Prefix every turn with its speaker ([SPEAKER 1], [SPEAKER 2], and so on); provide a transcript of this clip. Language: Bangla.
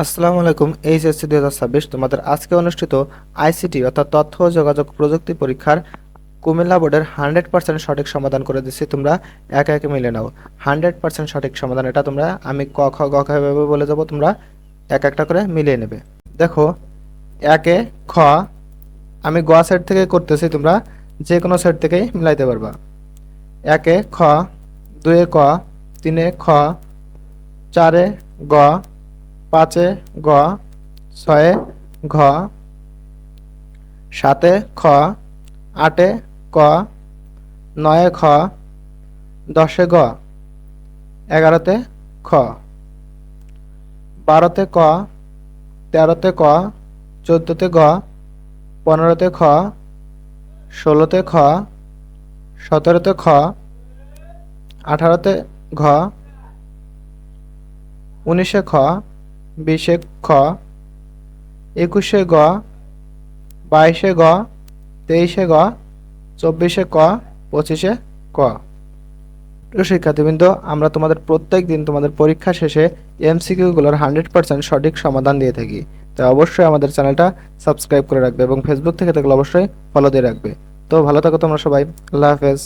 [SPEAKER 1] আসসালামু আলাইকুম। এইচএসসি 2026 তোমাদের আজকে অনুষ্ঠিত আইসিটি অর্থাৎ তথ্য ও যোগাযোগ প্রযুক্তি পরীক্ষার কুমিল্লা বোর্ডের 100% সঠিক সমাধান করে দিচ্ছি। তোমরা একে একে মিলে নাও। 100% সঠিক সমাধান এটা তোমরা আমি ক খ গ ঘ এভাবে বলে যাব, তোমরা এক একটা করে মিলিয়ে নেবে। দেখো, একে খ আমি গ সেট থেকে করতেছি, তোমরা যে কোনো সেট থেকেই মিলাইতে পারবা। একে খ, দুয়ে ক, তিনে খ, চারে গ, পাঁচে গ, ছয়ে ঘ, সাতে খ, আটে ক, নয়ে খ, দশে গ, এগারোতে খ, বারোতে ক, তেরোতে ক, চোদ্দোতে গ, পনেরোতে খ, ষোলোতে খ, সতেরোতে খ, আঠারোতে ঘ, উনিশে খ, বিশে খ, একুশে গ, বাইশে গ, তেইশে গ, চব্বিশে ক, পঁচিশে ক। প্রিয় শিক্ষার্থীবৃন্দ, আমরা তোমাদের প্রত্যেক দিন তোমাদের পরীক্ষা শেষে এমসিকিউগুলোর 100% সঠিক সমাধান দিয়ে থাকি। তাই অবশ্যই আমাদের চ্যানেলটা সাবস্ক্রাইব করে রাখবে এবং ফেসবুক থেকে থাকলে অবশ্যই ফলো দিয়ে রাখবে। তো ভালো থাকো তোমরা সবাই। আল্লাহ হাফেজ।